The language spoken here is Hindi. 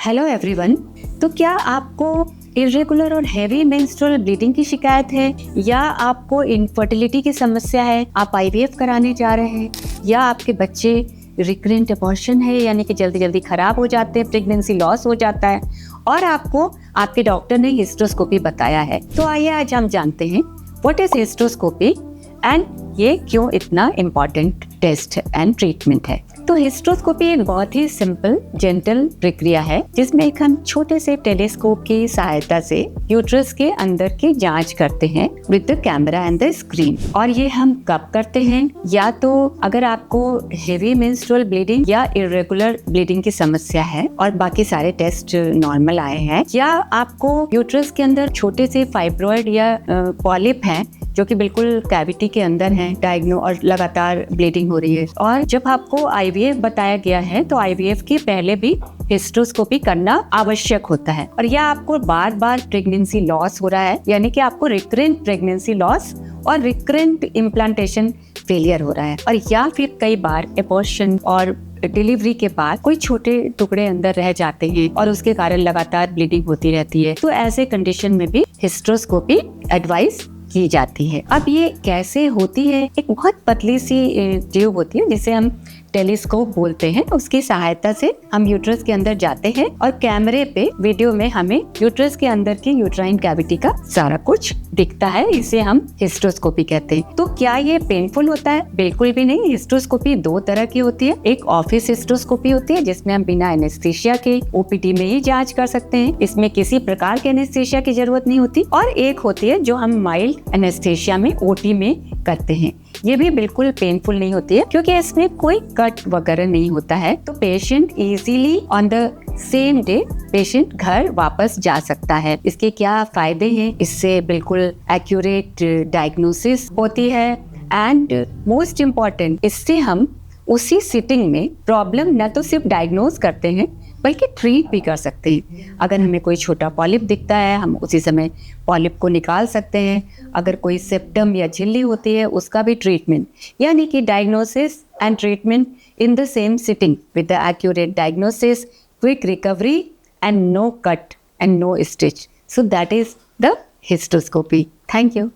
Hello everyone. तो क्या आपको इरेगुलर और हैवी मेंस्ट्रुअल ब्लीडिंग की शिकायत है, या आपको इनफर्टिलिटी की समस्या है, आप आईवीएफ कराने जा रहे हैं, या आपके बच्चे रिकरेंट अबॉर्शन है यानी कि जल्दी जल्दी खराब हो जाते हैं, प्रेगनेंसी लॉस हो जाता है और आपको आपके डॉक्टर ने हिस्ट्रोस्कोपी बताया है। तो आइए आज हम जानते हैं व्हाट इज हिस्ट्रोस्कोपी एंड ये क्यों इतना इम्पॉर्टेंट टेस्ट एंड ट्रीटमेंट है। तो हिस्ट्रोस्कोपी एक बहुत ही सिंपल जेंटल प्रक्रिया है जिसमें एक हम छोटे से टेलीस्कोप की सहायता से यूट्रस के अंदर की जांच करते हैं with the camera and the screen. और ये हम कब करते हैं, या तो अगर आपको हेवी मेंस्ट्रुअल ब्लीडिंग या इरेगुलर ब्लीडिंग की समस्या है और बाकी सारे टेस्ट नॉर्मल आए हैं, या आपको यूट्रस के अंदर छोटे से फाइब्रॉइड या पॉलिप हैं जो कि बिल्कुल कैविटी के अंदर हैं डायग्नो और लगातार ब्लीडिंग हो रही है, और जब आपको आईवीएफ बताया गया है तो आईवीएफ के पहले भी हिस्ट्रोस्कोपी करना आवश्यक होता है। और या आपको बार बार प्रेगनेंसी लॉस हो रहा है यानी कि आपको रिकरेंट प्रेगनेंसी लॉस और रिकरेंट इम्प्लांटेशन फेलियर हो रहा है, और या फिर कई बार एबॉर्शन और डिलीवरी के बाद कोई छोटे टुकड़े अंदर रह जाते हैं और उसके कारण लगातार ब्लीडिंग होती रहती है, तो ऐसे कंडीशन में भी हिस्ट्रोस्कोपी एडवाइस की जाती है। अब ये कैसे होती है, एक बहुत पतली सी ट्यूब होती है जिसे हम टेलीस्कोप बोलते हैं, उसकी सहायता से हम यूट्रस के अंदर जाते हैं और कैमरे पे वीडियो में हमें यूट्रस के अंदर की यूट्राइन कैविटी का सारा कुछ दिखता है, इसे हम हिस्ट्रोस्कोपी कहते हैं। तो क्या ये पेनफुल होता है? बिल्कुल भी नहीं। हिस्ट्रोस्कोपी दो तरह की होती है, एक ऑफिस हिस्ट्रोस्कोपी होती है जिसमें हम बिना एनेस्थीसिया के ओपीडी में ही जांच कर सकते हैं, इसमें किसी प्रकार के एनेस्थीसिया की जरूरत नहीं होती, और एक होती है जो हम माइल्ड एनेस्थीसिया में ओटी में करते हैं। ये भी बिल्कुल पेनफुल नहीं होती है क्योंकि इसमें कोई कट वगैरह नहीं होता है, तो patient easily on the same day patient घर वापस जा सकता है। इसके क्या फायदे हैं? इससे बिल्कुल एक्यूरेट डायग्नोसिस होती है, एंड मोस्ट इम्पॉर्टेंट, इससे हम उसी सिटिंग में प्रॉब्लम न तो सिर्फ डायग्नोज करते हैं बल्कि ट्रीट भी कर सकते हैं। अगर हमें कोई छोटा पॉलिप दिखता है हम उसी समय पॉलिप को निकाल सकते हैं, अगर कोई सेप्टम या झिल्ली होती है उसका भी ट्रीटमेंट, यानी कि diagnosis and treatment in the same sitting with the accurate diagnosis, quick recovery and no cut and no stitch. So that is the hysteroscopy. Thank you.